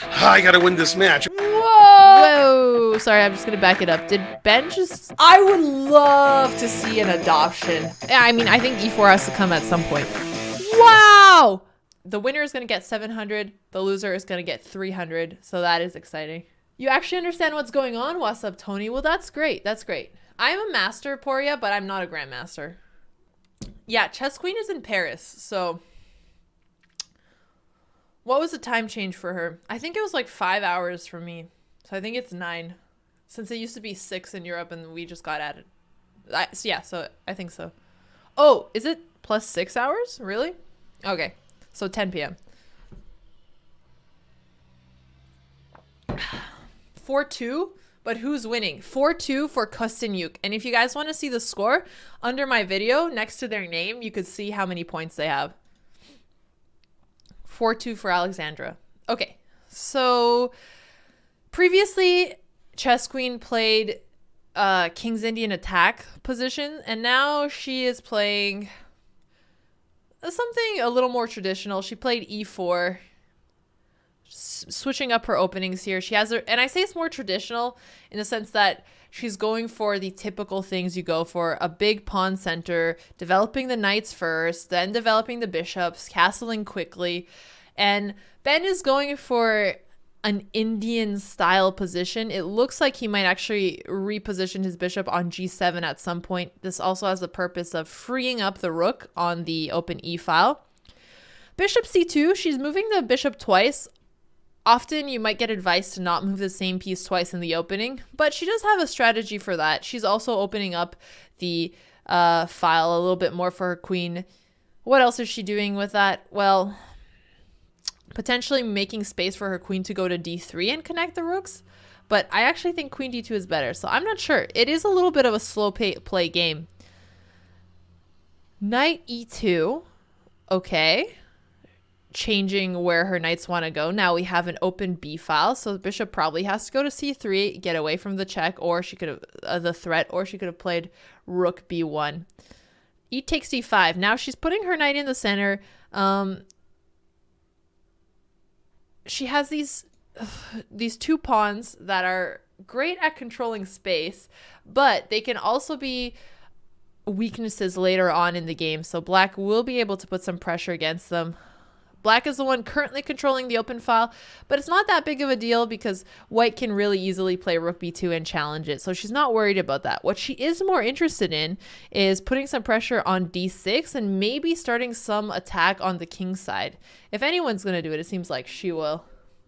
I gotta win this match. Whoa! Sorry, I'm just gonna back it up. Did Ben just... I would love to see an adoption. Yeah, I mean, I think E4 has to come at some point. Wow! The winner is gonna get 700. The loser is gonna get 300. So that is exciting. You actually understand what's going on? What's up, Tony? Well, that's great. That's great. I'm a master, Poria, but I'm not a grandmaster. Yeah, Chess Queen is in Paris, so... What was the time change for her? I think it was like 5 hours for me. So I think it's 9. Since it used to be 6 in Europe and we just got added. So I think so. Oh, is it plus 6 hours? Really? Okay. So 10 p.m. 4-2? But who's winning? 4-2 for Kosteniuk. And if you guys want to see the score, under my video, next to their name, you could see how many points they have. 4-2 for Alexandra. Okay, so previously Chess Queen played King's Indian attack position, and now she is playing something a little more traditional. She played E4, switching up her openings here. She has her, and I say it's more traditional in the sense that she's going for the typical things you go for: a big pawn center, developing the knights first, then developing the bishops, castling quickly. And Ben is going for an Indian style position. It looks like he might actually reposition his bishop on G7 at some point. This also has the purpose of freeing up the rook on the open E file. Bishop C2, she's moving the bishop twice. Often you might get advice to not move the same piece twice in the opening, but she does have a strategy for that. She's also opening up the file a little bit more for her queen. What else is she doing with that? Well, potentially making space for her queen to go to D3 and connect the rooks, but I actually think queen D2 is better, so I'm not sure. It is a little bit of a slow play game. Knight E2, okay. Changing where her knights want to go. Now we have an open B file, so the bishop probably has to go to C3, get away from the check, or she could have the threat, or she could have played rook B1. E takes D5. Now she's putting her knight in the center. She has these two pawns that are great at controlling space, but they can also be weaknesses later on in the game. So black will be able to put some pressure against them. Black is the one currently controlling the open file, but it's not that big of a deal because white can really easily play rook b2 and challenge it. So she's not worried about that. What she is more interested in is putting some pressure on d6 and maybe starting some attack on the king side. If anyone's going to do it, it seems like she will.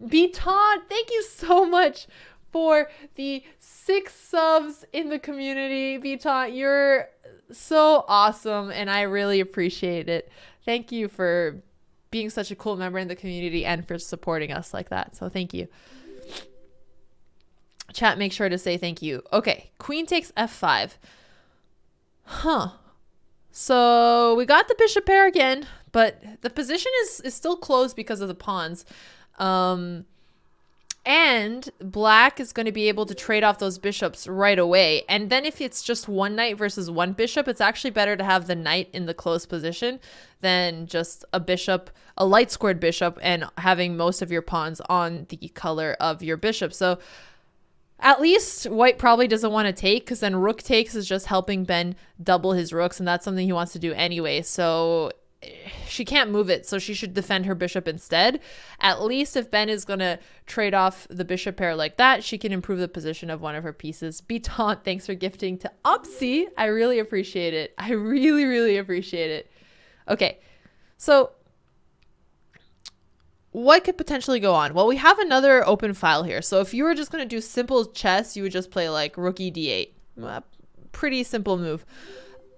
Beton, thank you so much for the 6 subs in the community. Beton, you're so awesome and I really appreciate it. Thank you for being such a cool member in the community and for supporting us like that. So thank you. Chat, make sure to say thank you. Okay, queen takes f5. So we got the bishop pair again, but the position is still closed because of the pawns. And black is going to be able to trade off those bishops right away. And then if it's just one knight versus one bishop, it's actually better to have the knight in the close position than just a bishop, a light squared bishop, and having most of your pawns on the color of your bishop. So at least white probably doesn't want to take, because then rook takes is just helping Ben double his rooks, and that's something he wants to do anyway. So she can't move it, so she should defend her bishop instead. At least if Ben is going to trade off the bishop pair like that, she can improve the position of one of her pieces. Beton, thanks for gifting to Upsy. I really appreciate it. I really, really appreciate it. Okay, so what could potentially go on? Well, we have another open file here. So if you were just going to do simple chess, you would just play like rook d8. Pretty simple move.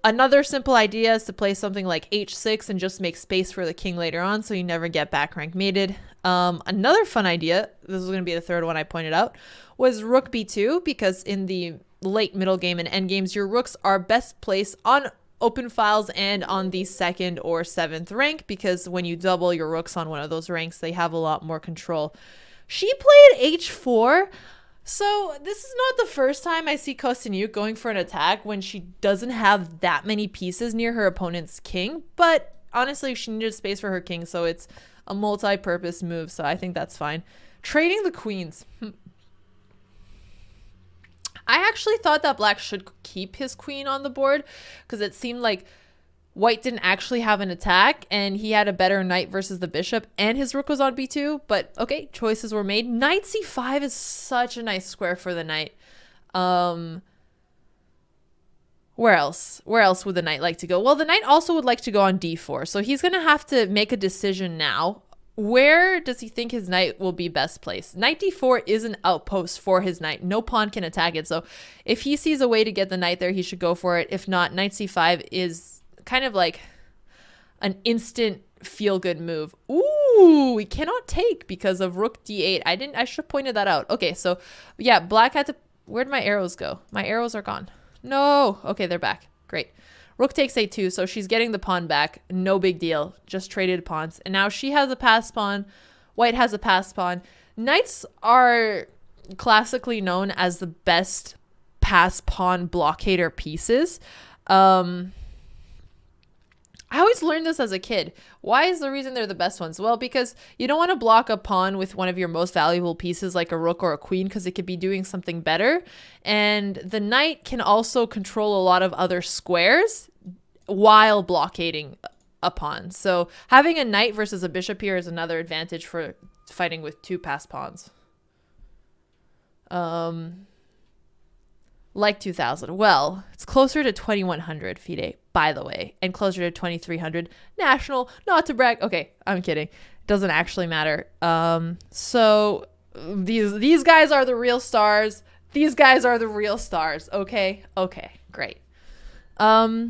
Another simple idea is to play something like h6 and just make space for the king later on so you never get back rank mated. Another fun idea, this is going to be the third one I pointed out, was rook b2, because in the late middle game and end games, your rooks are best placed on open files and on the 2nd or 7th rank, because when you double your rooks on one of those ranks, they have a lot more control. She played h4. So this is not the first time I see Kosteniuk going for an attack when she doesn't have that many pieces near her opponent's king. But honestly, she needed space for her king, so it's a multi-purpose move, so I think that's fine. Trading the queens. I actually thought that black should keep his queen on the board because it seemed like white didn't actually have an attack and he had a better knight versus the bishop and his rook was on b2. But okay, choices were made. Knight c5 is such a nice square for the knight. Where else? Where else would the knight like to go? Well, the knight also would like to go on d4. So he's going to have to make a decision now. Where does he think his knight will be best placed? Knight d4 is an outpost for his knight. No pawn can attack it. So if he sees a way to get the knight there, he should go for it. If not, knight c5 is kind of like an instant feel-good move. Ooh, we cannot take because of rook d8. I should have pointed that out. Okay, so yeah, black had to... Where'd my arrows go? My arrows are gone. No. Okay, they're back. Great. Rook takes a2, so she's getting the pawn back. No big deal. Just traded pawns. And now she has a passed pawn. White has a passed pawn. Knights are classically known as the best passed pawn blockader pieces. I always learned this as a kid. Why is the reason they're the best ones? Well, because you don't want to block a pawn with one of your most valuable pieces like a rook or a queen because it could be doing something better. And the knight can also control a lot of other squares while blockading a pawn. So having a knight versus a bishop here is another advantage for fighting with two passed pawns. Like 2000. Well, it's closer to 2100 FIDE, by the way, and closer to 2300 national. Not to brag. Okay, I'm kidding. It doesn't actually matter. So these guys are the real stars. These guys are the real stars. Okay, great. So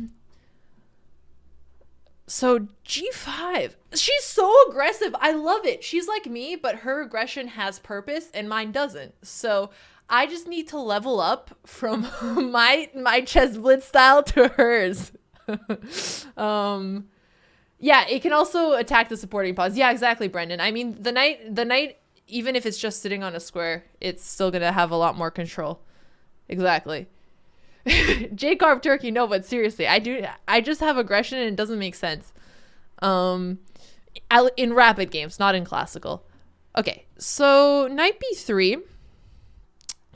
G5. She's so aggressive. I love it. She's like me, but her aggression has purpose and mine doesn't. So I just need to level up from my chess blitz style to hers. Yeah, it can also attack the supporting pawns. Yeah, exactly, Brendan. I mean, the knight, even if it's just sitting on a square, it's still gonna have a lot more control. Exactly. J-Carb Turkey, no, but seriously, I just have aggression and it doesn't make sense. In rapid games, not in classical. Okay, so knight b3.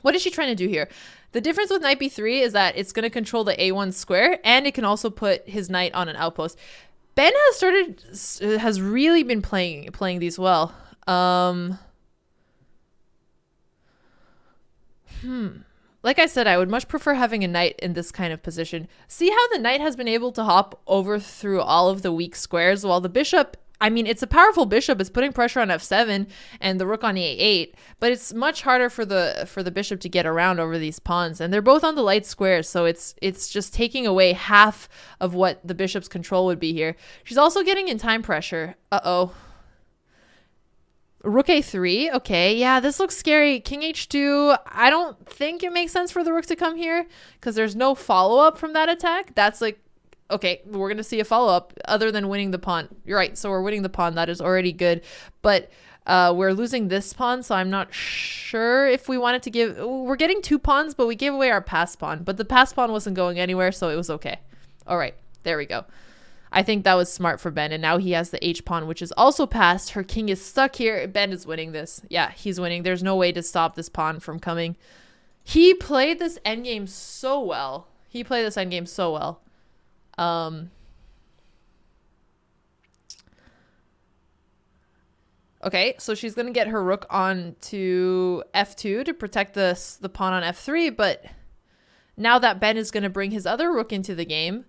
What is she trying to do here? The difference with knight b3 is that it's going to control the a1 square and it can also put his knight on an outpost. Ben has really been playing these well. Like I said, I would much prefer having a knight in this kind of position. See how the knight has been able to hop over through all of the weak squares while the bishop, I mean, it's a powerful bishop. It's putting pressure on f7 and the rook on e8, but it's much harder for the bishop to get around over these pawns. And they're both on the light squares, so it's just taking away half of what the bishop's control would be here. She's also getting in time pressure. Uh-oh. Rook a3. Okay, yeah, this looks scary. King h2. I don't think it makes sense for the rook to come here because there's no follow-up from that attack. That's like, okay, we're going to see a follow-up other than winning the pawn. You're right, so we're winning the pawn. That is already good. But we're losing this pawn, so I'm not sure if we wanted to give... We're getting two pawns, but we gave away our pass pawn. But the pass pawn wasn't going anywhere, so it was okay. All right, there we go. I think that was smart for Ben, and now he has the h-pawn, which is also passed. Her king is stuck here. Ben is winning this. Yeah, he's winning. There's no way to stop this pawn from coming. He played this endgame so well. Okay, so she's going to get her rook on to f2 to protect the pawn on f3, but now that Ben is going to bring his other rook into the game.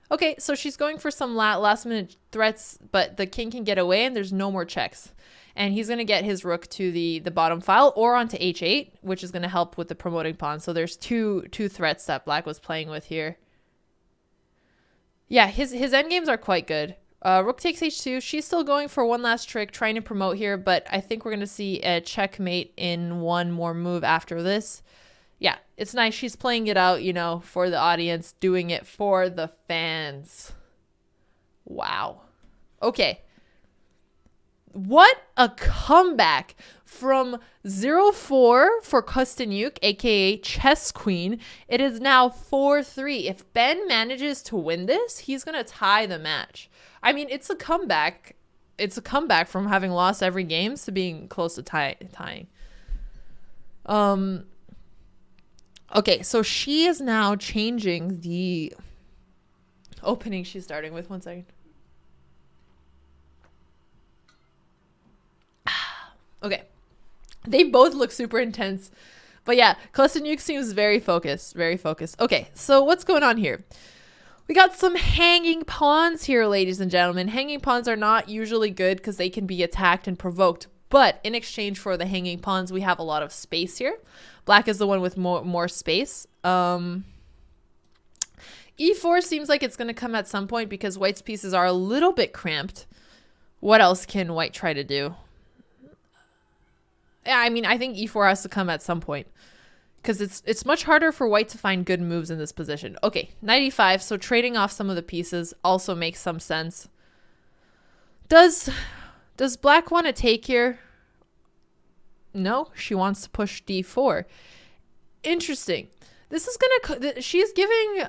Okay, so she's going for some last-minute threats, but the king can get away and there's no more checks. And he's going to get his rook to the bottom file or onto h8, which is going to help with the promoting pawn. So there's two threats that black was playing with here. Yeah, his endgames are quite good. Rook takes h2. She's still going for one last trick, trying to promote here, but I think we're going to see a checkmate in one more move after this. Yeah, it's nice. She's playing it out, you know, for the audience, doing it for the fans. Wow. Okay. What a comeback from 0-4 for Kosteniuk, aka Chess Queen. It is now 4-3. If Ben manages to win this, he's going to tie the match. I mean, it's a comeback. it's a comeback from having lost every game to being close to tying. Okay, so she is now changing the opening she's starting with. 1 second. Okay. They both look super intense. But yeah, Kosteniuk seems very focused. Very focused. Okay, so what's going on here? We got some hanging pawns here, ladies and gentlemen. Hanging pawns are not usually good because they can be attacked and provoked. But in exchange for the hanging pawns, we have a lot of space here. Black is the one with more space. E4 seems like it's going to come at some point because white's pieces are a little bit cramped. What else can white try to do? Yeah, I mean, I think E4 has to come at some point. Because it's much harder for white to find good moves in this position. Okay, knight e5, so trading off some of the pieces also makes some sense. Does black want to take here? No, she wants to push d4. Interesting. This is gonna... She's giving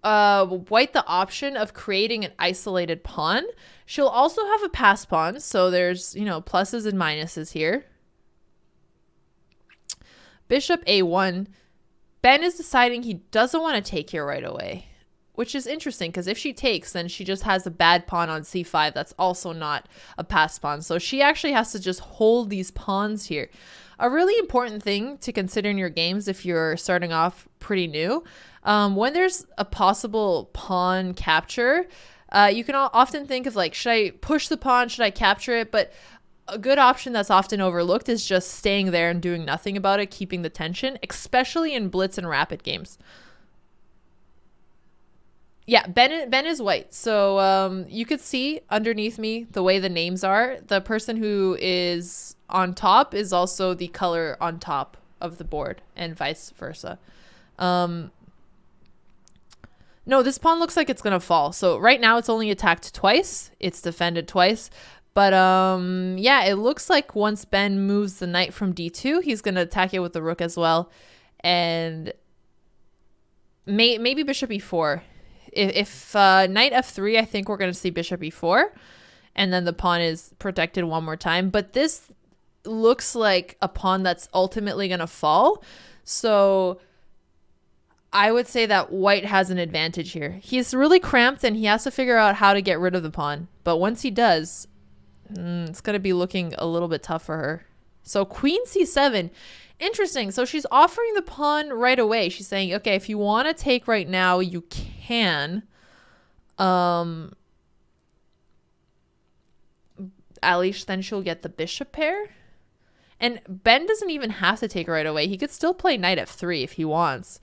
white the option of creating an isolated pawn. She'll also have a pass pawn, so there's, you know, pluses and minuses here. Bishop a1. Ben is deciding he doesn't want to take here right away, which is interesting because if she takes, then she just has a bad pawn on c5. That's also not a pass pawn. So she actually has to just hold these pawns here. A really important thing to consider in your games if you're starting off pretty new, when there's a possible pawn capture, you can often think of like, should I push the pawn? Should I capture it? But a good option that's often overlooked is just staying there and doing nothing about it, keeping the tension, especially in blitz and rapid games. Yeah, Ben is white. So you could see underneath me the way the names are. The person who is on top is also the color on top of the board and vice versa. No, this pawn looks like it's going to fall. So right now it's only attacked twice. It's defended twice. But yeah, it looks like once Ben moves the knight from d2, he's going to attack it with the rook as well. And maybe bishop e4. If knight f3, I think we're going to see bishop e4. And then the pawn is protected one more time. But this looks like a pawn that's ultimately going to fall. So I would say that white has an advantage here. He's really cramped and he has to figure out how to get rid of the pawn. But once he does, it's going to be looking a little bit tough for her. So queen c7. Interesting. So she's offering the pawn right away. She's saying, okay, if you want to take right now, you can. At least then she'll get the bishop pair. And Ben doesn't even have to take right away. He could still play knight f3 if he wants.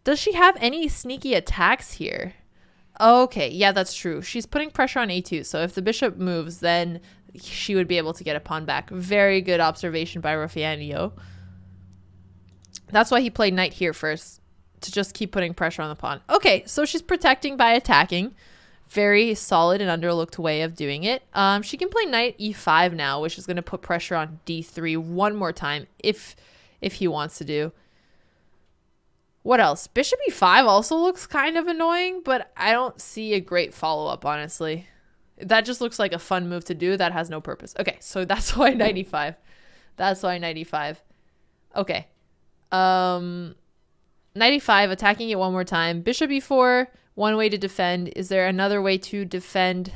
Does she have any sneaky attacks here? Okay, yeah, that's true. She's putting pressure on a2. So if the bishop moves, then she would be able to get a pawn back. Very good observation by Raffaello. That's why he played knight here first, to just keep putting pressure on the pawn. Okay, so she's protecting by attacking. Very solid and underlooked way of doing it. She can play knight e5 now, which is going to put pressure on d3 one more time if he wants to do. What else? Bishop e5 also looks kind of annoying, but I don't see a great follow-up, honestly. That just looks like a fun move to do that has no purpose. Okay, so that's why knight e5. That's why knight e5. Okay. Knight e5, attacking it one more time. Bishop e4, one way to defend. Is there another way to defend?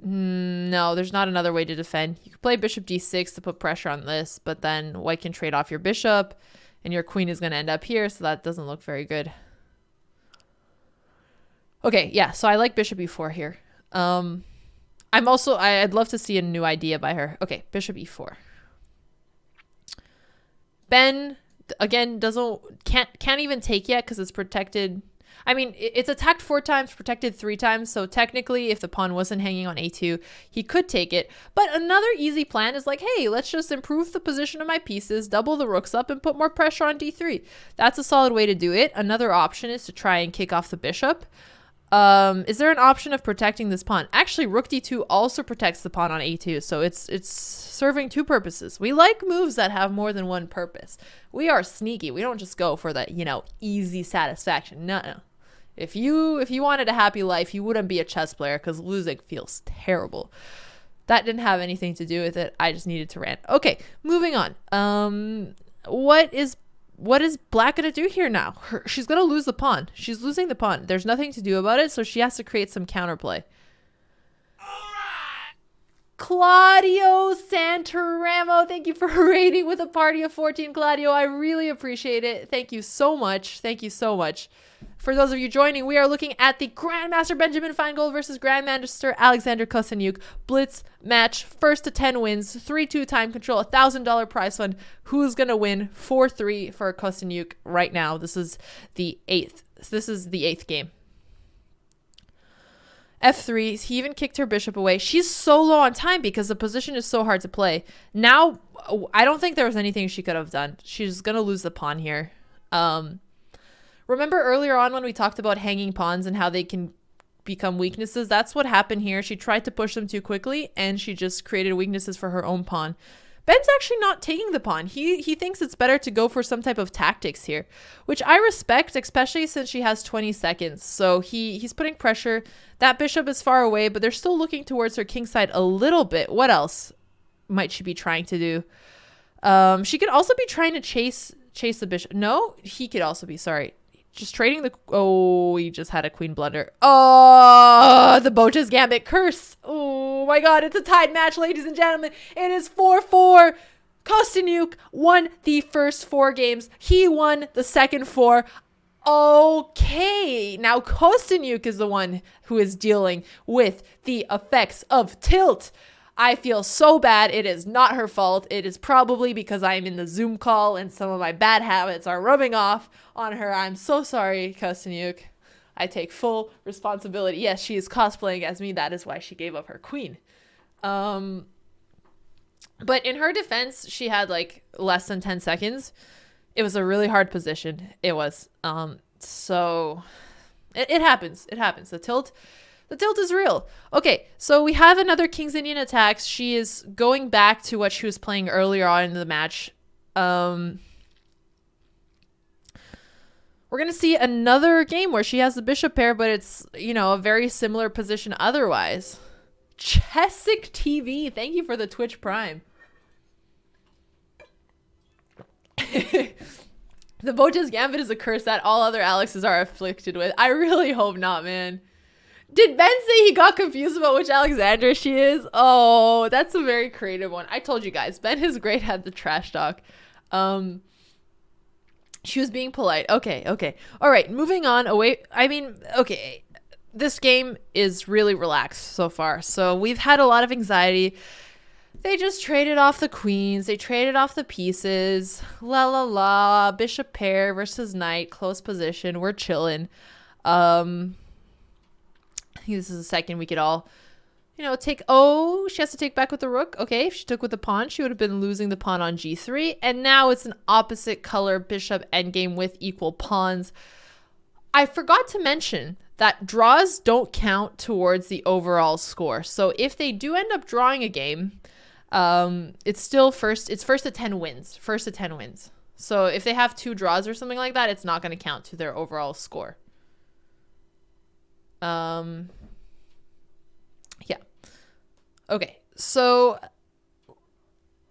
No, there's not another way to defend. You could play bishop d6 to put pressure on this, but then white can trade off your bishop, and your queen is going to end up here, so that doesn't look very good. Okay, yeah, so I like bishop e4 here. I'd love to see a new idea by her. Okay, bishop e4. Ben, again, can't even take yet because it's protected. I mean, it's attacked 4 times, protected 3 times. So technically, if the pawn wasn't hanging on a2, he could take it. But another easy plan is like, hey, let's just improve the position of my pieces, double the rooks up, and put more pressure on d3. That's a solid way to do it. Another option is to try and kick off the bishop. Is there an option of protecting this pawn? Actually, rook d2 also protects the pawn on a2, so it's serving 2 purposes. We like moves that have more than one purpose. We are sneaky. We don't just go for the, easy satisfaction. No. If you wanted a happy life, you wouldn't be a chess player, because losing feels terrible. That didn't have anything to do with it. I just needed to rant. Okay, moving on. What is black gonna do here now? She's gonna lose the pawn. She's losing the pawn. There's nothing to do about it, so she has to create some counterplay. Claudio Santaramo, thank you for rating with a party of 14, Claudio. I really appreciate it. Thank you so much. Thank you so much. For those of you joining, we are looking at the Grandmaster Benjamin Finegold versus Grandmaster Alexandra Kosteniuk blitz match. First to 10 wins, 3-2 time control, $1,000 prize fund. Who's gonna win? 4-3 for Kosteniuk right now. This is the eighth game. F3, he even kicked her bishop away. She's so low on time because the position is so hard to play. Now, I don't think there was anything she could have done. She's going to lose the pawn here. Remember earlier on when we talked about hanging pawns and how they can become weaknesses? That's what happened here. She tried to push them too quickly, and she just created weaknesses for her own pawn. Ben's actually not taking the pawn. He thinks it's better to go for some type of tactics here, which I respect, especially since she has 20 seconds. So he's putting pressure. That bishop is far away, but they're still looking towards her king side a little bit. What else might she be trying to do? She could also be trying to chase the bishop. No, he could also be, sorry. Just trading the... Oh, he just had a queen blunder. Oh, the Boja's Gambit curse. Oh my god, it's a tied match, ladies and gentlemen. It is 4-4. Kosteniuk won the first 4 games. He won the second 4. Okay, now Kosteniuk is the one who is dealing with the effects of tilt. I feel so bad. It is not her fault. It is probably because I am in the Zoom call and some of my bad habits are rubbing off on her. I'm so sorry, Kosteniuk. I take full responsibility. Yes, she is cosplaying as me. That is why she gave up her queen. But in her defense, she had like less than 10 seconds. It was a really hard position. It was. So it happens. It happens. The tilt is real. Okay, so we have another King's Indian attacks. She is going back to what she was playing earlier on in the match. We're going to see another game where she has the bishop pair, but it's, you know, a very similar position otherwise. Chessic TV, thank you for the Twitch Prime. The Boja's Gambit is a curse that all other Alexes are afflicted with. I really hope not, man. Did Ben say he got confused about which Alexandra she is? Oh, that's a very creative one. I told you guys, Ben is great at the trash talk. She was being polite. Okay. All right, moving on away. I mean, okay. This game is really relaxed so far. So we've had a lot of anxiety. They just traded off the queens. They traded off the pieces. La la la. Bishop pair versus knight. Close position. We're chilling. I think this is the second we could all, you know, take. Oh, she has to take back with the rook. Okay, if she took with the pawn, she would have been losing the pawn on g3. And now it's an opposite color bishop endgame with equal pawns. I forgot to mention that draws don't count towards the overall score. So if they do end up drawing a game, it's still first to 10 wins. First to 10 wins. So if they have 2 draws or something like that, it's not going to count to their overall score. Yeah. Okay. So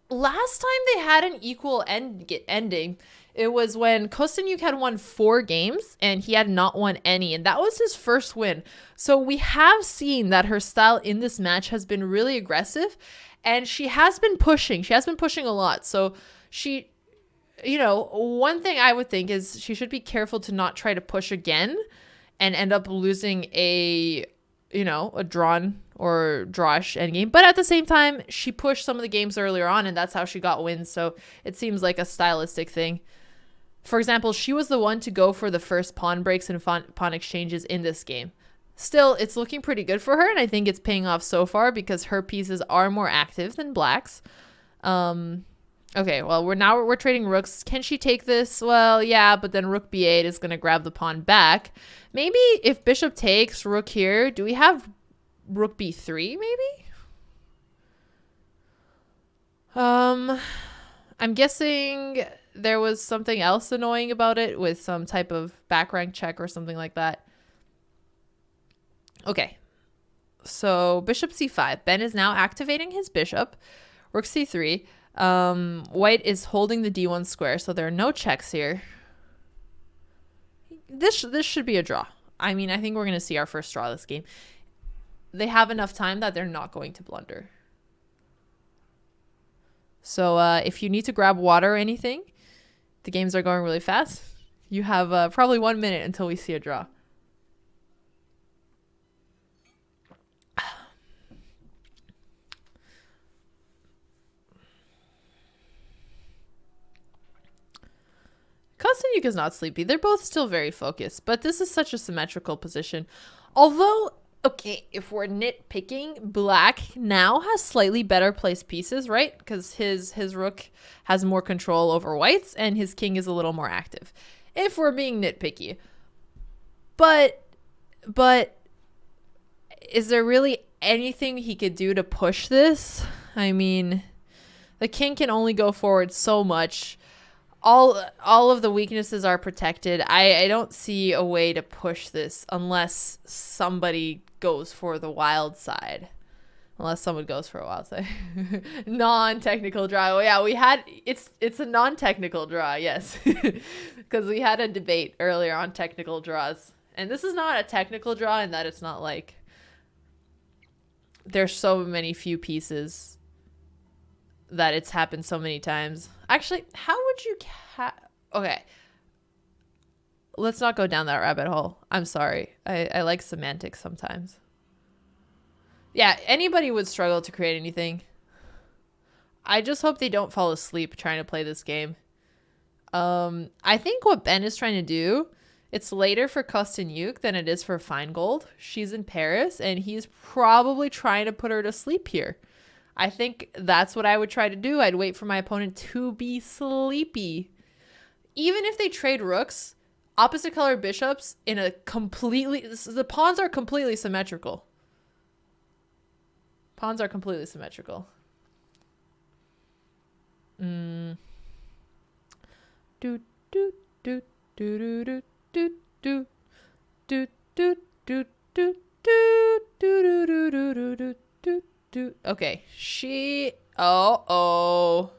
last time they had an equal ending, it was when Kosteniuk had won 4 games and he had not won any, and that was his first win. So we have seen that her style in this match has been really aggressive, and she has been pushing. She has been pushing a lot. So she, you know, one thing I would think is she should be careful to not try to push again and end up losing a, you know, a drawn or drawish endgame. But at the same time, she pushed some of the games earlier on, and that's how she got wins. So it seems like a stylistic thing. For example, she was the one to go for the first pawn breaks and pawn exchanges in this game. Still, it's looking pretty good for her, and I think it's paying off so far because her pieces are more active than black's. Okay, well, we're trading rooks. Can she take this? Well, yeah, but then rook b8 is going to grab the pawn back. Maybe if bishop takes, rook here. Do we have rook b3 maybe? I'm guessing there was something else annoying about it with some type of back rank check or something like that. Okay. So bishop c5. Ben is now activating his bishop. Rook c3. White is holding the d1 square, so there are no checks here. This should be a draw. I mean, I think we're going to see our first draw this game. They have enough time that they're not going to blunder. So if you need to grab water or anything, the games are going really fast. You have probably 1 minute until we see a draw. Kosteniuk is not sleepy. They're both still very focused, but this is such a symmetrical position. Although, okay, if we're nitpicking, Black now has slightly better placed pieces, right? Because his rook has more control over White's, and his king is a little more active. If we're being nitpicky. But is there really anything he could do to push this? I mean, the king can only go forward so much. All of the weaknesses are protected. I don't see a way to push this unless somebody goes for the wild side. Unless someone goes for a wild side. Non-technical draw. Oh, yeah, we had it's a non-technical draw, yes. Because we had a debate earlier on technical draws. And this is not a technical draw in that it's not like there's so many few pieces that it's happened so many times. Actually, how would you okay. Let's not go down that rabbit hole. I'm sorry. I like semantics sometimes. Yeah, anybody would struggle to create anything. I just hope they don't fall asleep trying to play this game. I think what Ben is trying to do, it's later for Kosteniuk than it is for Finegold. She's in Paris, and he's probably trying to put her to sleep here. I think that's what I would try to do. I'd wait for my opponent to be sleepy. Even if they trade rooks, opposite color bishops in a completely... The pawns are completely symmetrical. Pawns are completely symmetrical. Do do do do do do do do do do do do do do do. Okay, oh.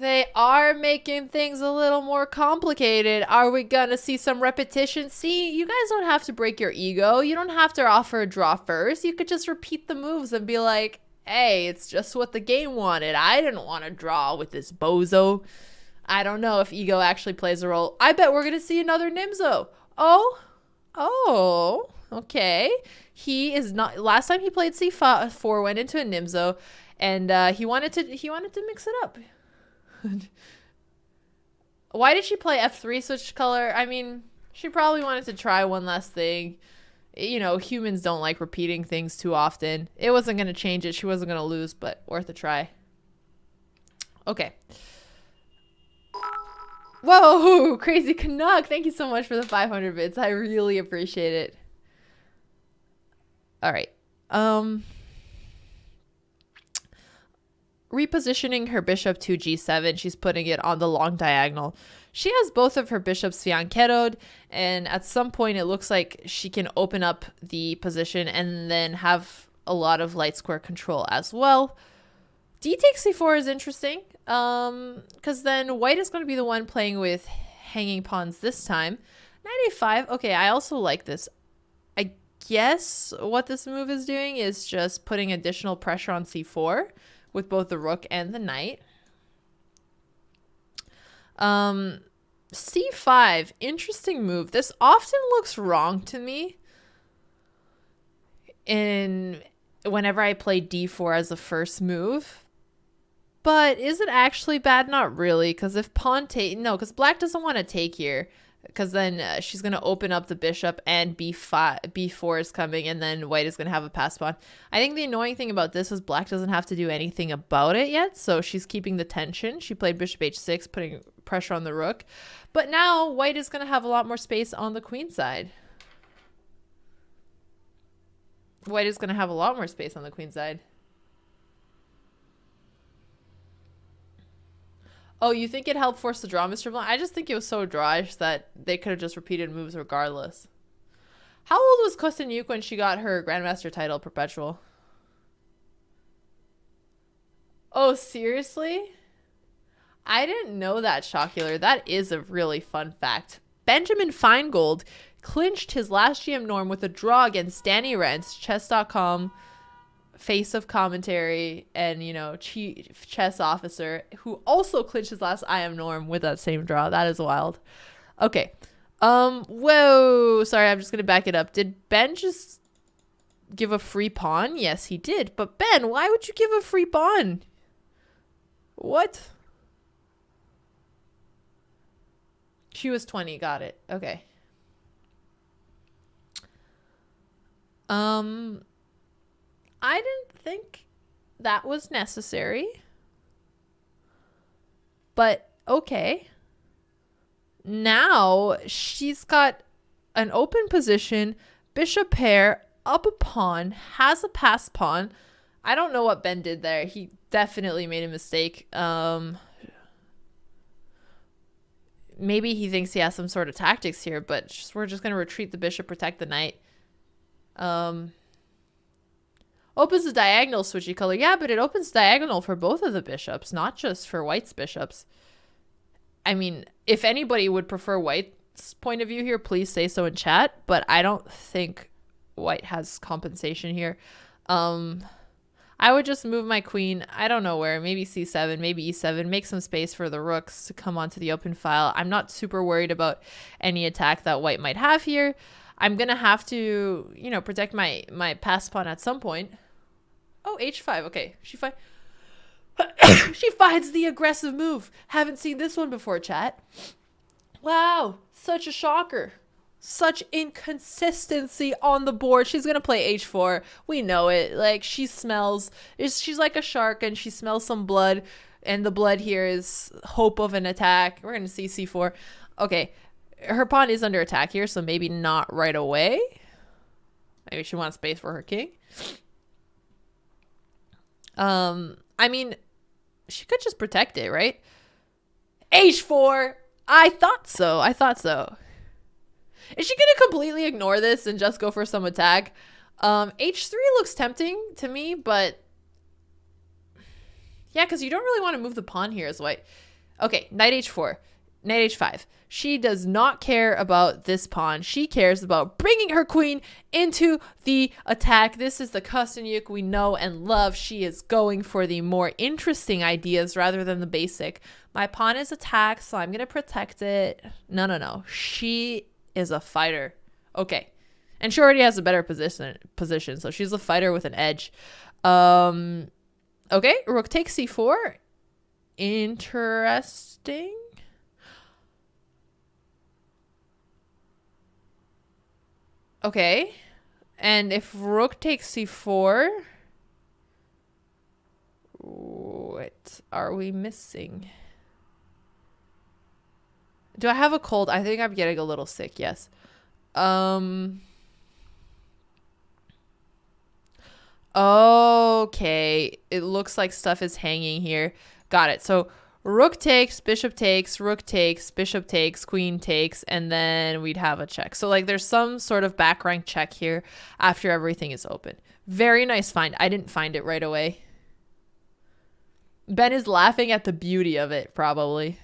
They are making things a little more complicated. Are we gonna see some repetition? See, you guys don't have to break your ego. You don't have to offer a draw first. You could just repeat the moves and be like, hey, it's just what the game wanted. I didn't want to draw with this bozo. I don't know if ego actually plays a role. I bet we're gonna see another Nimzo. Oh, okay. He is not. Last time he played c4, went into a Nimzo, and he wanted to mix it up. Why did she play f3 switch color? I mean, she probably wanted to try one last thing. You know, humans don't like repeating things too often. It wasn't going to change it. She wasn't going to lose, but worth a try. Okay. Whoa, Crazy Canuck. Thank you so much for the 500 bits. I really appreciate it. All right. Repositioning her bishop to g7. She's putting it on the long diagonal. She has both of her bishops fianqueroed, and at some point it looks like she can open up the position and then have a lot of light square control as well. D takes c4 is interesting, because then white is going to be the one playing with hanging pawns this time. Knight a5. Okay, I also like this. I guess what this move is doing is just putting additional pressure on c4 with both the rook and the knight. C5, interesting move. This often looks wrong to me whenever I play d4 as the first move. But is it actually bad? Not really, because if pawn take... No, because black doesn't want to take here, because then she's going to open up the bishop and b4 is coming, and then white is going to have a pass pawn. I think the annoying thing about this is black doesn't have to do anything about it yet, so she's keeping the tension. She played bishop h6, putting pressure on the rook. But now white is going to have a lot more space on the queen side. White is going to have a lot more space on the queen side. Oh, you think it helped force the draw, Mr. Blunt? I just think it was so drawish that they could have just repeated moves regardless. How old was Kosteniuk when she got her Grandmaster title, Perpetual? Oh, seriously? I didn't know that, Shocular. That is a really fun fact. Benjamin Finegold clinched his last GM norm with a draw against Danny Rentz, chess.com, face of commentary, and, you know, chief chess officer, who also clinched his last IM norm with that same draw. That is wild. Okay. Whoa. Sorry, I'm just going to back it up. Did Ben just give a free pawn? Yes, he did. But Ben, why would you give a free pawn? What? She was 20. Got it. Okay. I didn't think that was necessary. But okay. Now she's got an open position, bishop pair, up a pawn, has a passed pawn. I don't know what Ben did there. He definitely made a mistake. Maybe he thinks he has some sort of tactics here, but we're just going to retreat the bishop, protect the knight. Opens the diagonal, switchy color. Yeah, but it opens diagonal for both of the bishops, not just for white's bishops. I mean, if anybody would prefer white's point of view here, please say so in chat, but I don't think white has compensation here. I would just move my queen, I don't know where, maybe c7, maybe e7, make some space for the rooks to come onto the open file. I'm not super worried about any attack that white might have here. I'm going to have to, you know, protect my passed pawn at some point. Oh, h5. Okay, she finds the aggressive move. Haven't seen this one before, chat. Wow, such a shocker. Such inconsistency on the board. She's going to play h4. We know it. Like, she smells. She's like a shark, and she smells some blood. And the blood here is hope of an attack. We're going to see c4. Okay. Her pawn is under attack here, so maybe not right away. Maybe she wants space for her king. I mean, she could just protect it, right? h4. I thought so. Is she going to completely ignore this and just go for some attack? H3 looks tempting to me, but yeah, because you don't really want to move the pawn here as white. Okay, knight h4, knight h5. She does not care about this pawn. She cares about bringing her queen into the attack. This is the Kosteniuk we know and love. She is going for the more interesting ideas rather than the basic. My pawn is attacked, so I'm going to protect it. No. She is a fighter. Okay. And she already has a better position, so she's a fighter with an edge. Okay, rook takes c4. Interesting. Okay. And if rook takes c4, what are we missing? Do I have a cold? I think I'm getting a little sick, yes. Okay. It looks like stuff is hanging here. Got it. So rook takes, bishop takes, rook takes, bishop takes, queen takes, and then we'd have a check. So like there's some sort of back rank check here after everything is open. Very nice find. I didn't find it right away. Ben is laughing at the beauty of it, probably.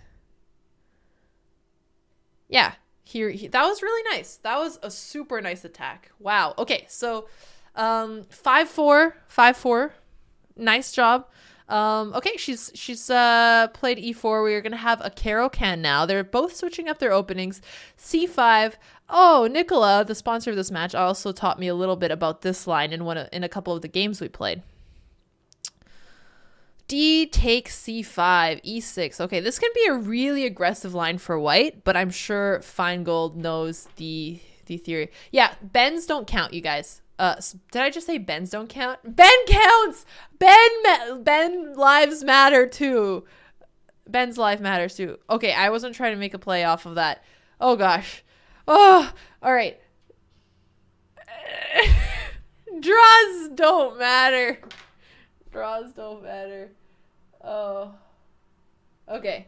Yeah, that was really nice. That was a super nice attack. Wow. Okay, so 5-4. Nice job. Okay, she's played e4. We are gonna have a Caro-Kann now. They're both switching up their openings. c5. Oh, Nikola, the sponsor of this match, also taught me a little bit about this line in a couple of the games we played. D takes c5, e6. Okay, this can be a really aggressive line for white, but I'm sure Finegold knows the theory. Yeah, bends don't count, you guys. Did I just say bends don't count? Ben counts! Ben lives matter too. Ben's life matters too. Okay, I wasn't trying to make a play off of that. Oh gosh. Oh, all right. Draws don't matter. Draws don't matter. Oh. Okay.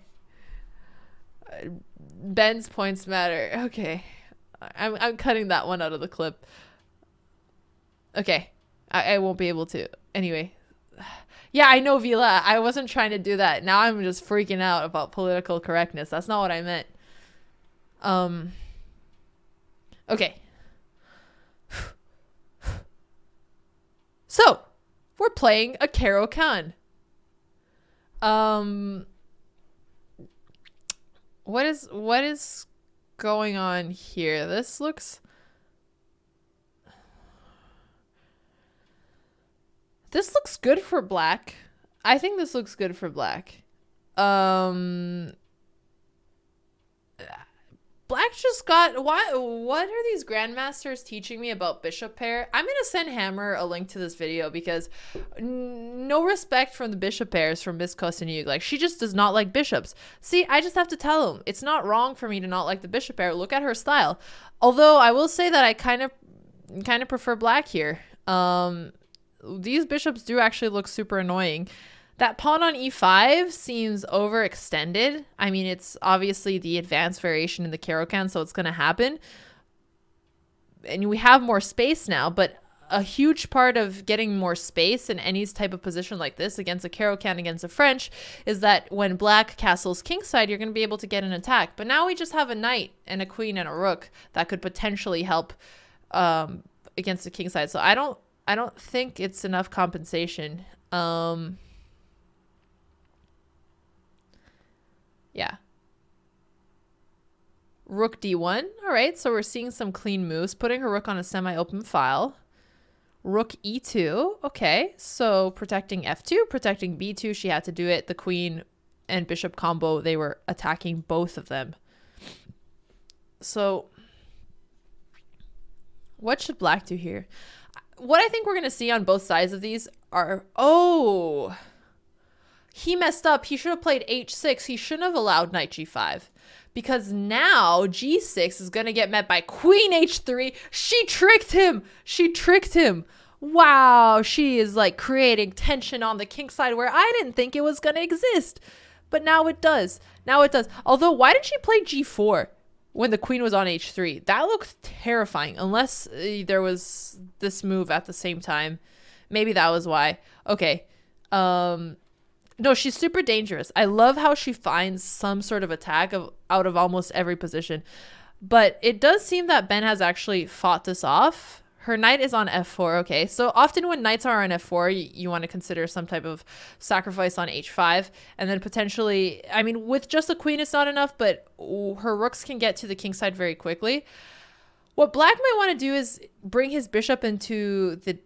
Ben's points matter. Okay. I'm cutting that one out of the clip. Okay. I won't be able to. Anyway. Yeah, I know, Vila. I wasn't trying to do that. Now I'm just freaking out about political correctness. That's not what I meant. Okay. So, we're playing a Caro-Kann. What is going on here? This looks good for black. I think this looks good for black. Black just got... What are these grandmasters teaching me about bishop pair? I'm going to send Hammer a link to this video because no respect from the bishop pairs from Miss Kosteniuk. Like, she just does not like bishops. See, I just have to tell him. It's not wrong for me to not like the bishop pair. Look at her style. Although, I will say that I kind of prefer black here. These bishops do actually look super annoying. That pawn on e5 seems overextended. I mean, it's obviously the advanced variation in the Caro-Kann, so it's going to happen. And we have more space now, but a huge part of getting more space in any type of position like this against a Caro-Kann, against a French, is that when black castles kingside, you're going to be able to get an attack. But now we just have a knight and a queen and a rook that could potentially help against the kingside. So I don't think it's enough compensation. Yeah. Rook d1. All right, so we're seeing some clean moves. Putting her rook on a semi-open file. Rook e2. Okay, so protecting f2, protecting b2. She had to do it. The queen and bishop combo, they were attacking both of them. So what should black do here? What I think we're going to see on both sides of these are... Oh... He messed up. He should have played h6. He shouldn't have allowed knight g5. Because now g6 is going to get met by queen h3. She tricked him. She tricked him. Wow. She is like creating tension on the king side where I didn't think it was going to exist. But now it does. Now it does. Although, why did she play g4 when the queen was on h3? That looked terrifying. Unless there was this move at the same time. Maybe that was why. Okay. No, she's super dangerous. I love how she finds some sort of attack out of almost every position. But it does seem that Ben has actually fought this off. Her knight is on f4. Okay, so often when knights are on f4, you want to consider some type of sacrifice on h5. And then potentially, I mean, with just a queen, it's not enough, but her rooks can get to the king side very quickly. What black might want to do is bring his bishop into the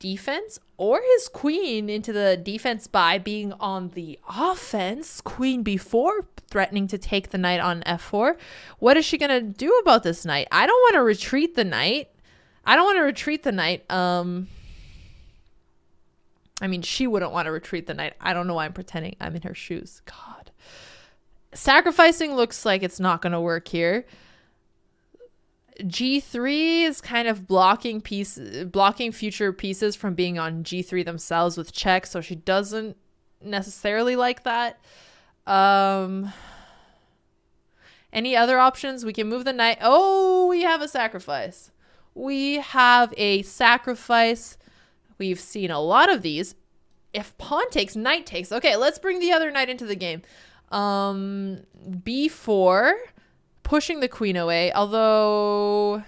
defense or his queen into the defense by being on the offense. Queen b4, threatening to take the knight on f4. What is she gonna do about this knight? I don't want to retreat the knight. I mean, she wouldn't want to retreat the knight. I don't know why I'm pretending I'm in her shoes. God. Sacrificing looks like it's not gonna work here. G3 is kind of blocking future pieces from being on G3 themselves with check, so she doesn't necessarily like that. Any other options? We can move the knight. Oh, we have a sacrifice. We've seen a lot of these. If pawn takes, knight takes. Okay, let's bring the other knight into the game. B4. Pushing the queen away, although,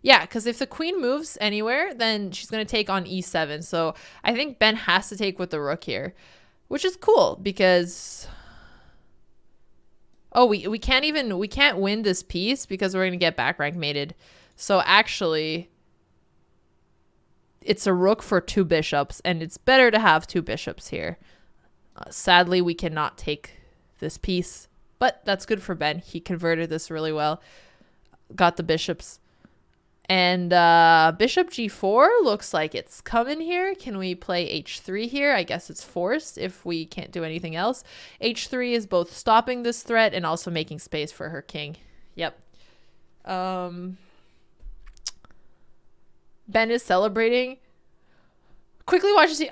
yeah, because if the queen moves anywhere, then she's going to take on e7. So I think Ben has to take with the rook here, which is cool because, oh, we can't win this piece because we're going to get back rank mated. So actually, it's a rook for two bishops, and it's better to have two bishops here. Sadly, we cannot take this piece. But that's good for Ben. He converted this really well. Got the bishops. And bishop g4 looks like it's coming here. Can we play h3 here? I guess it's forced if we can't do anything else. h3 is both stopping this threat and also making space for her king. Yep. Ben is celebrating. Quickly watch this.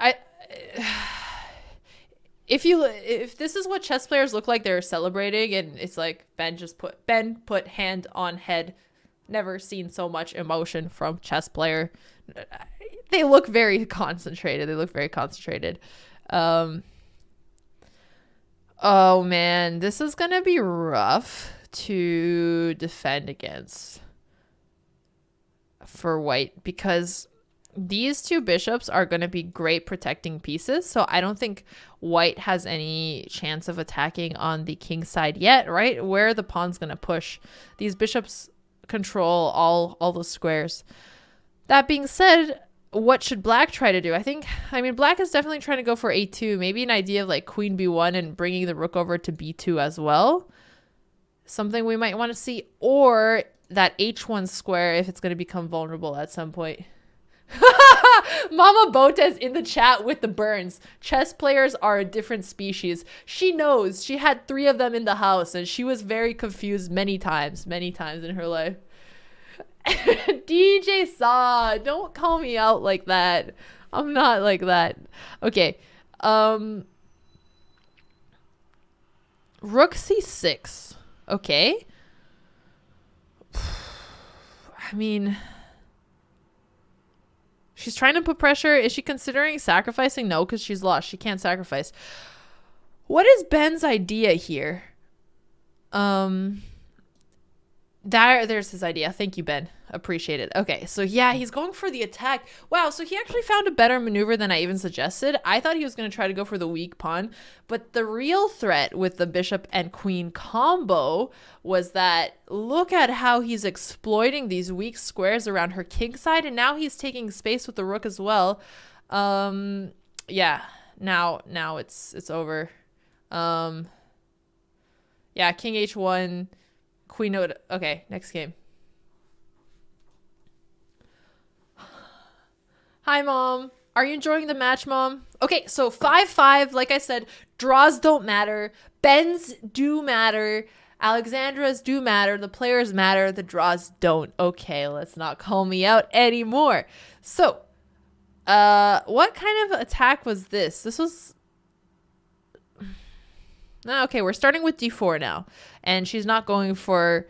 If this is what chess players look like, they're celebrating, and it's like Ben put hand on head, never seen so much emotion from chess player. They look very concentrated. Oh man, this is gonna be rough to defend against for white, because these two bishops are going to be great protecting pieces. So I don't think white has any chance of attacking on the king side yet, right? Where the pawn's going to push. These bishops control all the squares. That being said, what should black try to do? I mean, black is definitely trying to go for a2. Maybe an idea of like queen b1 and bringing the rook over to b2 as well. Something we might want to see. Or that h1 square if it's going to become vulnerable at some point. Mama Botes in the chat with the burns. Chess players are a different species. She knows. She had 3 of them in the house and she was very confused many times in her life. DJ Saw, don't call me out like that. I'm not like that. Okay. Rook c6. Okay. I mean, she's trying to put pressure. Is she considering sacrificing? No, because she's lost. She can't sacrifice. What is Ben's idea here? There's his idea. Thank you, Ben. Appreciate it. Okay, so yeah, he's going for the attack. Wow, so he actually found a better maneuver than I even suggested. I thought he was going to try to go for the weak pawn, but the real threat with the bishop and queen combo was that look at how he's exploiting these weak squares around her king side, and now he's taking space with the rook as well. Yeah, now it's over. Yeah, king h1, queen note. Okay, next game. Hi, Mom. Are you enjoying the match, Mom? Okay, so 5-5. Like I said, draws don't matter. Bends do matter. Alexandras do matter. The players matter. The draws don't. Okay, let's not call me out anymore. So, what kind of attack was this? This was... Okay, we're starting with d4 now. And she's not going for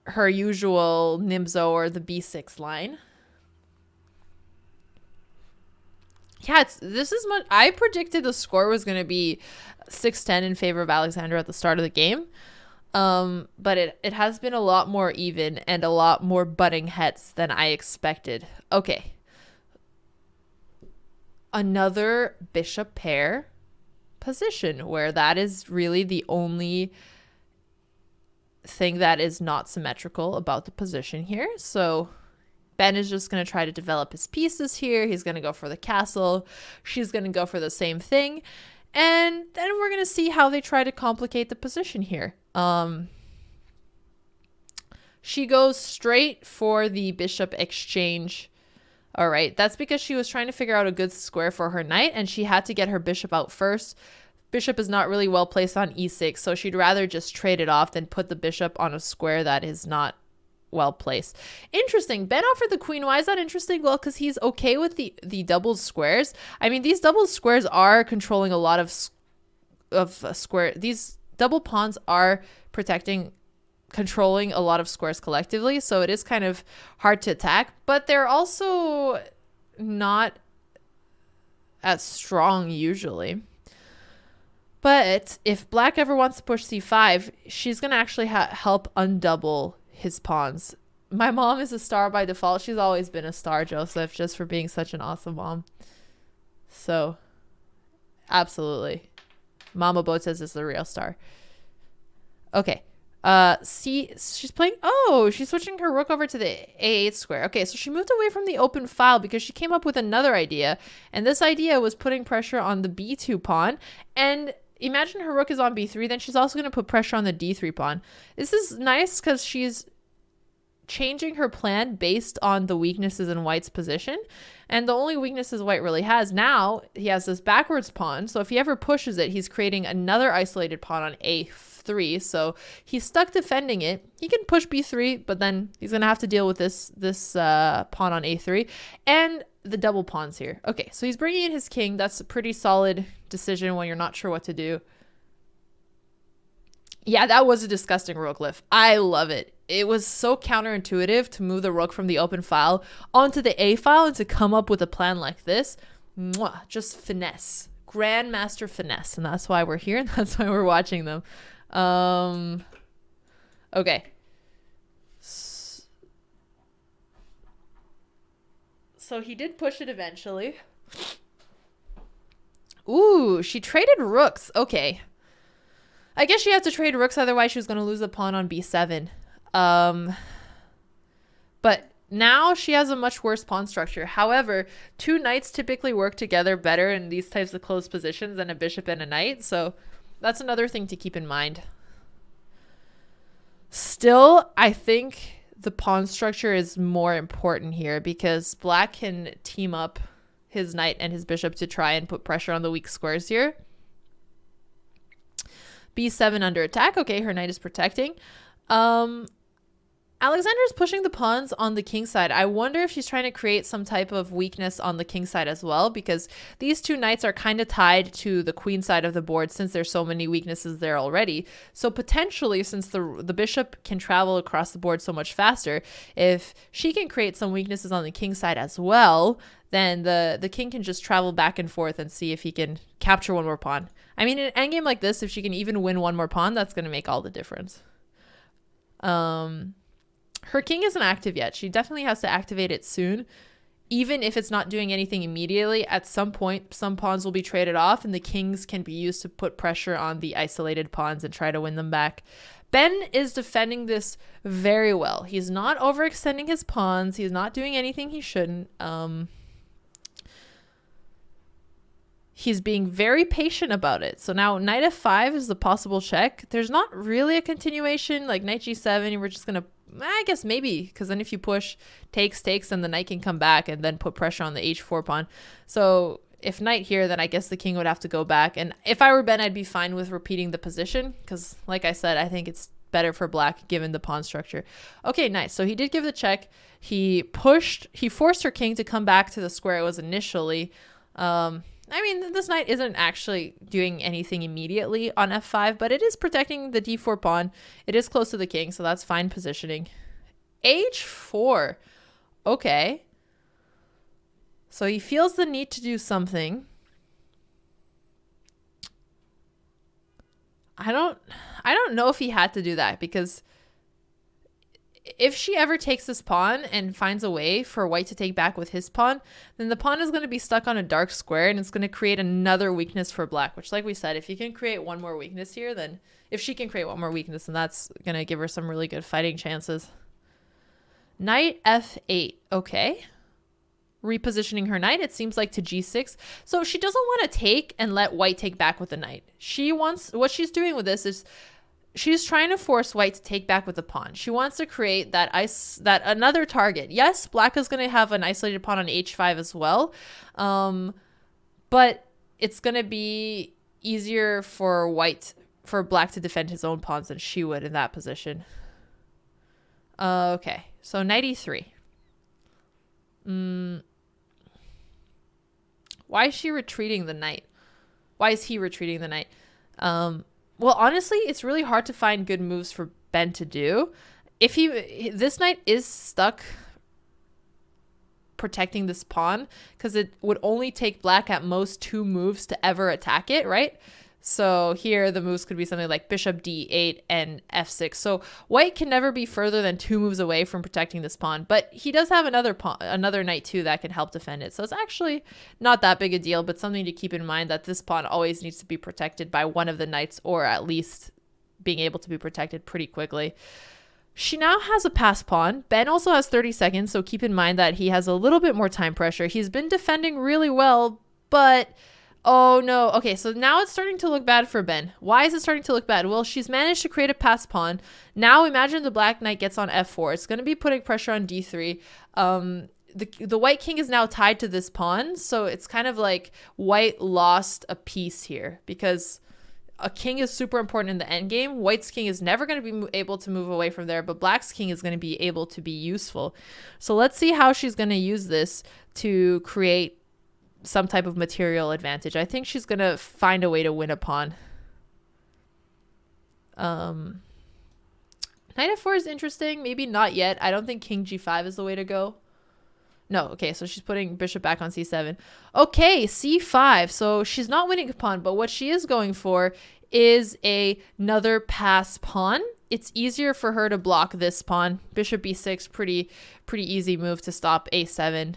her usual Nimzo or the b6 line. Yeah, this is much. I predicted the score was going to be 6-10 in favor of Alexandra at the start of the game. But it has been a lot more even and a lot more butting heads than I expected. Okay. Another bishop pair position where that is really the only thing that is not symmetrical about the position here. So Ben is just going to try to develop his pieces here. He's going to go for the castle. She's going to go for the same thing. And then we're going to see how they try to complicate the position here. She goes straight for the bishop exchange. All right, that's because she was trying to figure out a good square for her knight, and she had to get her bishop out first. Bishop is not really well placed on e6, so she'd rather just trade it off than put the bishop on a square that is not well placed. Interesting. Ben offered the queen. Why is that interesting? Well, because he's okay with the double squares. I mean, these double squares are controlling a lot of square. These double pawns are controlling a lot of squares collectively, so it is kind of hard to attack, but they're also not as strong usually. But if black ever wants to push c5, she's going to actually help undouble his pawns. My mom is a star by default. She's always been a star, Joseph, just for being such an awesome mom. So, absolutely. Mama Botes is the real star. Okay. She's playing... Oh, she's switching her rook over to the a8 square. Okay, so she moved away from the open file because she came up with another idea. And this idea was putting pressure on the b2 pawn. And imagine her rook is on b3, then she's also going to put pressure on the d3 pawn. This is nice because she's changing her plan based on the weaknesses in white's position. And the only weaknesses white really has now, he has this backwards pawn. So if he ever pushes it, he's creating another isolated pawn on a3. So he's stuck defending it. He can push b3, but then he's going to have to deal with this pawn on a3. And the double pawns here. Okay, so he's bringing in his king. That's a pretty solid decision when you're not sure what to do. Yeah, that was a disgusting rook lift. I love it. it was so counterintuitive to move the rook from the open file onto the A file and to come up with a plan like this. Mwah, just finesse. Grandmaster finesse. And that's why we're here, and that's why we're watching them. Okay. So he did push it eventually. Ooh, she traded rooks. Okay. I guess she had to trade rooks, otherwise she was going to lose the pawn on b7. But now she has a much worse pawn structure. However, two knights typically work together better in these types of closed positions than a bishop and a knight. So that's another thing to keep in mind. Still, I think the pawn structure is more important here because black can team up his knight and his bishop to try and put pressure on the weak squares here. b7 under attack. Okay, her knight is protecting. Alexandra's pushing the pawns on the king side. I wonder if she's trying to create some type of weakness on the king side as well, because these two knights are kind of tied to the queen side of the board since there's so many weaknesses there already. So potentially, since the bishop can travel across the board so much faster, if she can create some weaknesses on the king side as well, then the king can just travel back and forth and see if he can capture one more pawn. I mean, in an endgame like this, if she can even win one more pawn, that's going to make all the difference. Her king isn't active yet. She definitely has to activate it soon. Even if it's not doing anything immediately, at some point, some pawns will be traded off and the kings can be used to put pressure on the isolated pawns and try to win them back. Ben is defending this very well. He's not overextending his pawns. He's not doing anything he shouldn't. He's being very patient about it. So now knight f5 is the possible check. There's not really a continuation like knight g7. We're just going to, I guess maybe, because then if you push takes, then the knight can come back and then put pressure on the h4 pawn. So if knight here, then I guess the king would have to go back. And if I were Ben, I'd be fine with repeating the position because, like I said, I think it's better for black given the pawn structure. Okay, nice. So he did give the check. He forced her king to come back to the square it was initially. I mean, this knight isn't actually doing anything immediately on f5, but it is protecting the d4 pawn. It is close to the king, so that's fine positioning. h4. Okay. So he feels the need to do something. I don't know if he had to do that, because if she ever takes this pawn and finds a way for white to take back with his pawn, then the pawn is going to be stuck on a dark square and it's going to create another weakness for black, which, like we said, if you can create one more weakness here, then if she can create one more weakness, then that's going to give her some really good fighting chances. Knight f8. Okay. Repositioning her knight, it seems like, to g6. So she doesn't want to take and let white take back with the knight. What she's doing with this is she's trying to force white to take back with the pawn. She wants to create that another target. Yes, black is going to have an isolated pawn on h5 as well, but it's going to be easier for black to defend his own pawns than she would in that position. Okay, so knight e3. Why is she retreating the knight? Why is he retreating the knight? Well, honestly, it's really hard to find good moves for Ben to do. This knight is stuck protecting this pawn because it would only take black at most 2 moves to ever attack it, right? So here the moves could be something like bishop d8 and f6. So white can never be further than 2 moves away from protecting this pawn, but he does have another knight too that can help defend it. So it's actually not that big a deal, but something to keep in mind that this pawn always needs to be protected by one of the knights, or at least being able to be protected pretty quickly. She now has a pass pawn. Ben also has 30 seconds, so keep in mind that he has a little bit more time pressure. He's been defending really well, but oh no. Okay, so now it's starting to look bad for Ben. Why is it starting to look bad? Well, she's managed to create a pass pawn. Now imagine the black knight gets on f4. It's going to be putting pressure on d3. The white king is now tied to this pawn, so it's kind of like white lost a piece here because a king is super important in the endgame. White's king is never going to be able to move away from there, but black's king is going to be able to be useful. So let's see how she's going to use this to create some type of material advantage. I think she's going to find a way to win a pawn. Knight f4 is interesting. Maybe not yet. I don't think king g5 is the way to go. No, okay, so she's putting bishop back on c7. Okay, c5. So she's not winning a pawn, but what she is going for is another pass pawn. It's easier for her to block this pawn. Bishop b6, pretty easy move to stop a7.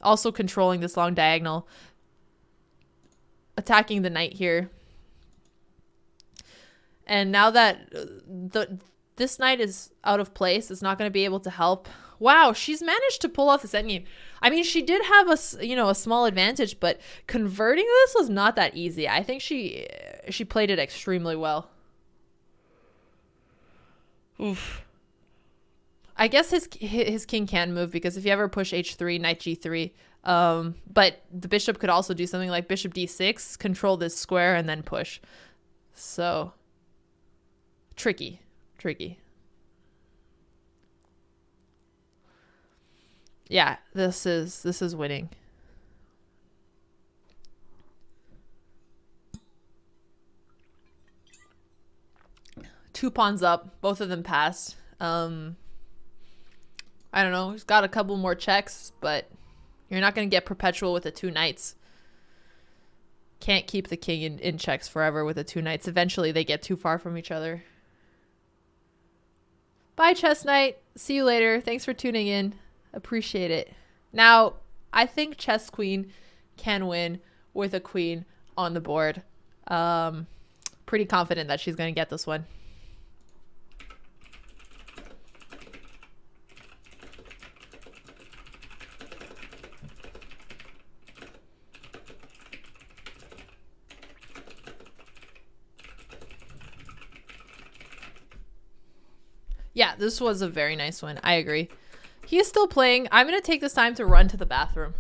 Also controlling this long diagonal. Attacking the knight here. And now that this knight is out of place, it's not going to be able to help. Wow, she's managed to pull off this endgame. I mean, she did have a small advantage, but converting this was not that easy. I think she played it extremely well. Oof. I guess his king can move, because if you ever push h3, knight g3, but the bishop could also do something like bishop d6, control this square, and then push. So tricky. Yeah, this is winning. Two pawns up, both of them passed. I don't know, he's got a couple more checks, but you're not going to get perpetual with the two knights. Can't keep the king in checks forever with the two knights. Eventually they get too far from each other. Bye, Chess Knight. See you later. Thanks for tuning in. Appreciate it. Now, I think Chess Queen can win with a queen on the board. Pretty confident that she's going to get this one. Yeah, this was a very nice one. I agree. He is still playing. I'm going to take this time to run to the bathroom.